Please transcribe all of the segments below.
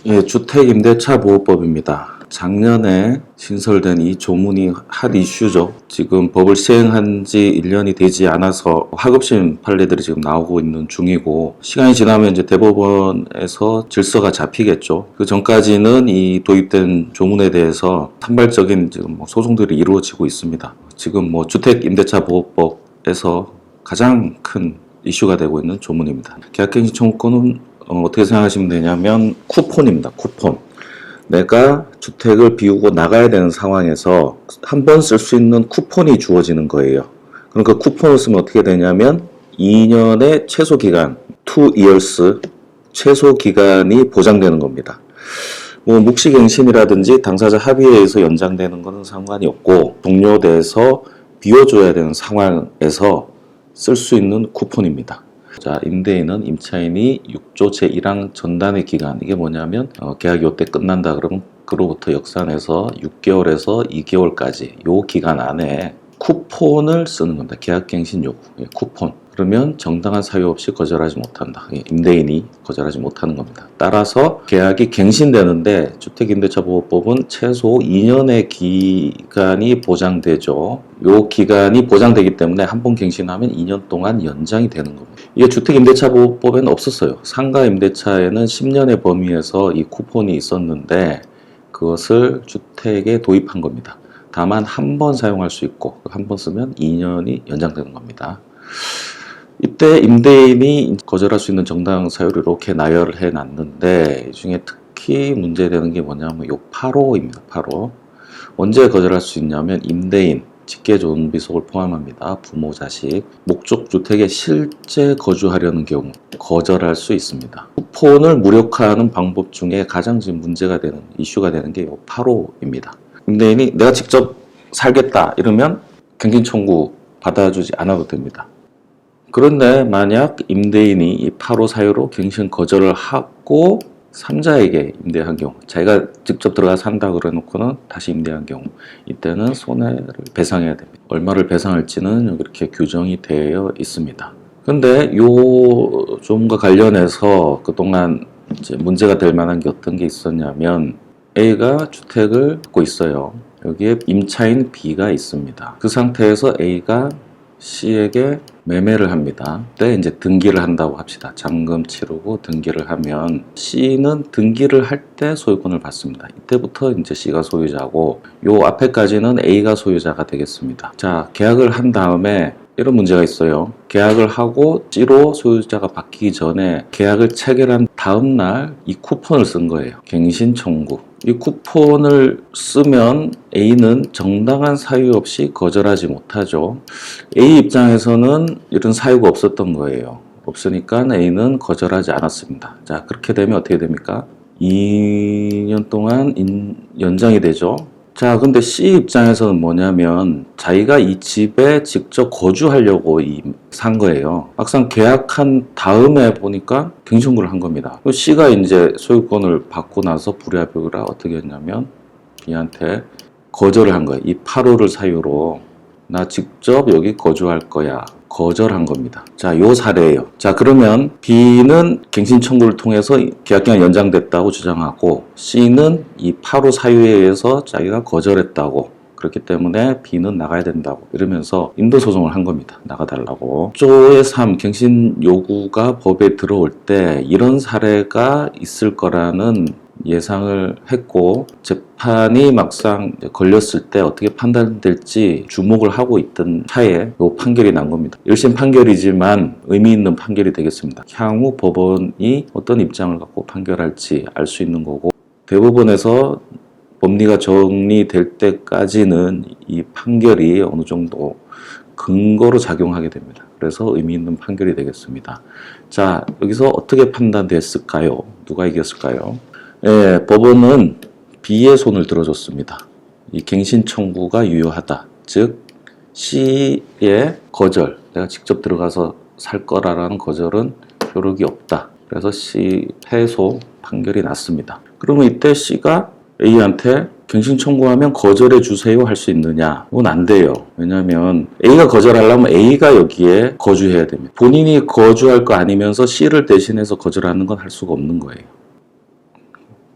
예, 주택임대차보호법입니다. 작년에 신설된 이 조문이 핫 이슈죠. 지금 법을 시행한 지 1년이 되지 않아서 하급심 판례들이 지금 나오고 있는 중이고, 시간이 지나면 이제 대법원에서 질서가 잡히겠죠. 그 전까지는 이 도입된 조문에 대해서 산발적인 지금 소송들이 이루어지고 있습니다. 지금 주택임대차보호법에서 가장 큰 이슈가 되고 있는 조문입니다. 계약갱신 청구권은 어떻게 생각하시면 되냐면 쿠폰입니다. 쿠폰. 내가 주택을 비우고 나가야 되는 상황에서 한 번 쓸 수 있는 쿠폰이 주어지는 거예요. 그러니까 쿠폰을 쓰면 어떻게 되냐면 2년의 최소 기간, 2 years 최소 기간이 보장되는 겁니다. 묵시갱신이라든지 당사자 합의에 의해서 연장되는 것은 상관이 없고, 종료돼서 비워줘야 되는 상황에서 쓸 수 있는 쿠폰입니다. 자, 임대인은 임차인이 6조 제1항 전단의 기간, 이게 뭐냐면 계약이 요때 끝난다 그러면 그로부터 역산해서 6개월에서 2개월까지 요 기간 안에 쿠폰을 쓰는 겁니다. 계약갱신 요구, 쿠폰. 그러면 정당한 사유 없이 거절하지 못한다. 임대인이 거절하지 못하는 겁니다. 따라서 계약이 갱신되는데 주택임대차보호법은 최소 2년의 기간이 보장되죠. 요 기간이 보장되기 때문에 한 번 갱신하면 2년 동안 연장이 되는 겁니다. 이게 주택임대차보호법에는 없었어요. 상가임대차에는 10년의 범위에서 이 쿠폰이 있었는데 그것을 주택에 도입한 겁니다. 다만 한 번 사용할 수 있고 한 번 쓰면 2년이 연장되는 겁니다. 이때 임대인이 거절할 수 있는 정당 사유를 이렇게 나열을 해놨는데, 이 중에 특히 문제되는 게 뭐냐면 요 8호입니다. 8호. 언제 거절할 수 있냐면 임대인, 직계존비속을 포함합니다. 부모, 자식, 목적 주택에 실제 거주하려는 경우 거절할 수 있습니다. 쿠폰을 무력화하는 방법 중에 가장 지금 문제가 되는, 이슈가 되는 게 요 8호입니다. 임대인이 내가 직접 살겠다 이러면 갱신 청구 받아주지 않아도 됩니다. 그런데 만약 임대인이 이 8호 사유로 갱신 거절을 하고 3자에게 임대한 경우, 자기가 직접 들어가 산다 그래 놓고는 다시 임대한 경우, 이때는 손해를 배상해야 됩니다. 얼마를 배상할지는 여기 이렇게 규정이 되어 있습니다. 근데 요 점과 관련해서 그동안 이제 문제가 될 만한 게 어떤 게 있었냐면, A가 주택을 갖고 있어요. 여기에 임차인 B가 있습니다. 그 상태에서 A가 C에게 매매를 합니다. 그때 이제 등기를 한다고 합시다. 잔금 치르고 등기를 하면 C는 등기를 할 때 소유권을 받습니다. 이때부터 이제 C가 소유자고, 요 앞에까지는 A가 소유자가 되겠습니다. 자, 계약을 한 다음에 이런 문제가 있어요. 계약을 하고 C로 소유자가 바뀌기 전에 계약을 체결한 다음 날 이 쿠폰을 쓴 거예요. 갱신 청구. 이 쿠폰을 쓰면 A는 정당한 사유 없이 거절하지 못하죠. A 입장에서는 이런 사유가 없었던 거예요. 없으니까 A는 거절하지 않았습니다. 자, 그렇게 되면 어떻게 됩니까? 2년 동안 연장이 되죠. 자, 근데 C 입장에서는 뭐냐면 자기가 이 집에 직접 거주하려고 산 거예요. 막상 계약한 다음에 보니까 갱신 청구를 한 겁니다. C가 이제 소유권을 받고 나서 불이합의라 어떻게 했냐면 B한테 거절을 한 거예요. 이 8호를 사유로 나 직접 여기 거주할 거야. 거절한 겁니다. 자, 요 사례예요. 자, 그러면 B는 갱신 청구를 통해서 계약기간 연장됐다고 주장하고, C는 이 8호 사유에 의해서 자기가 거절했다고, 그렇기 때문에 B는 나가야 된다고 이러면서 인도소송을 한 겁니다. 나가달라고. 6조의 3 갱신 요구가 법에 들어올 때 이런 사례가 있을 거라는 예상을 했고, 재판이 막상 걸렸을 때 어떻게 판단될지 주목을 하고 있던 차에 요 판결이 난 겁니다. 1심 판결이지만 의미 있는 판결이 되겠습니다. 향후 법원이 어떤 입장을 갖고 판결할지 알 수 있는 거고, 대법원에서 법리가 정리될 때까지는 이 판결이 어느 정도 근거로 작용하게 됩니다. 그래서 의미 있는 판결이 되겠습니다. 자, 여기서 어떻게 판단됐을까요? 누가 이겼을까요? 예, 법원은 B의 손을 들어줬습니다. 이 갱신 청구가 유효하다. 즉, C의 거절, 내가 직접 들어가서 살 거라는 거절은 효력이 없다. 그래서 C 패소 판결이 났습니다. 그러면 이때 C가 A한테 갱신 청구하면 거절해 주세요 할 수 있느냐? 그건 안 돼요. 왜냐하면 A가 거절하려면 A가 여기에 거주해야 됩니다. 본인이 거주할 거 아니면서 C를 대신해서 거절하는 건 할 수가 없는 거예요.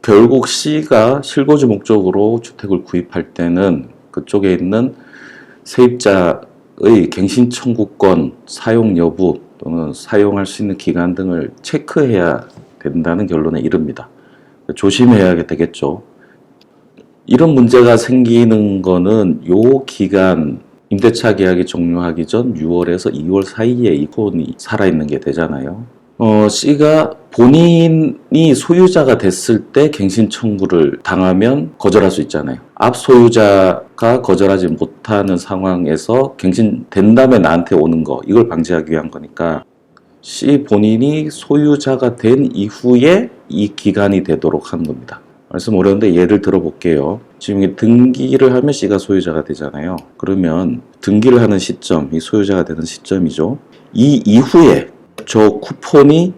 결국 C가 실거주 목적으로 주택을 구입할 때는 그쪽에 있는 세입자의 갱신 청구권, 사용 여부 또는 사용할 수 있는 기간 등을 체크해야 된다는 결론에 이릅니다. 조심해야 되겠죠. 이런 문제가 생기는 거는 요 기간, 임대차 계약이 종료하기 전 6월에서 2월 사이에 이 폰이 살아있는 게 되잖아요. C가 본인이 소유자가 됐을 때 갱신 청구를 당하면 거절할 수 있잖아요. 앞 소유자가 거절하지 못하는 상황에서 갱신된 다음에 나한테 오는 거, 이걸 방지하기 위한 거니까 C 본인이 소유자가 된 이후에 이 기간이 되도록 한 겁니다. 말씀 어려운데 예를 들어 볼게요. 지금 등기를 하면 C가 소유자가 되잖아요. 그러면 등기를 하는 시점, 이 소유자가 되는 시점이죠. 이 이후에 저 쿠폰이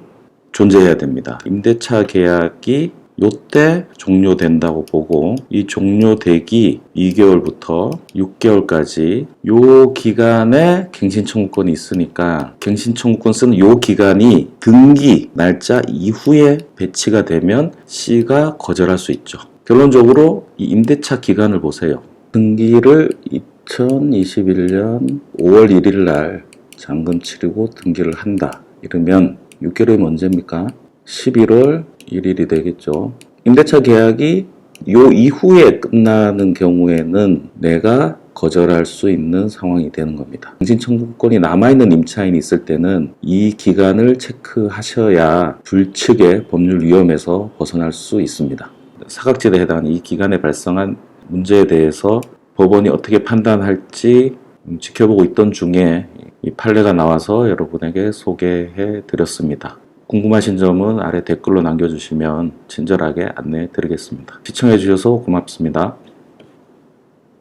존재해야 됩니다. 임대차 계약이 요때 종료된다고 보고 이 종료되기 2개월부터 6개월까지 요 기간에 갱신 청구권이 있으니까 갱신 청구권 쓰는 요 기간이 등기 날짜 이후에 배치가 되면 C가 거절할 수 있죠. 결론적으로 이 임대차 기간을 보세요. 등기를 2021년 5월 1일 날 잔금 치르고 등기를 한다. 이러면 6개월이 언제입니까? 11월 1일이 되겠죠. 임대차 계약이 요 이후에 끝나는 경우에는 내가 거절할 수 있는 상황이 되는 겁니다. 갱신 청구권이 남아있는 임차인이 있을 때는 이 기간을 체크하셔야 불측의 법률 위험에서 벗어날 수 있습니다. 사각지대에 해당하는 이 기간에 발생한 문제에 대해서 법원이 어떻게 판단할지 지켜보고 있던 중에 이 판례가 나와서 여러분에게 소개해 드렸습니다. 궁금하신 점은 아래 댓글로 남겨주시면 친절하게 안내해 드리겠습니다. 시청해 주셔서 고맙습니다.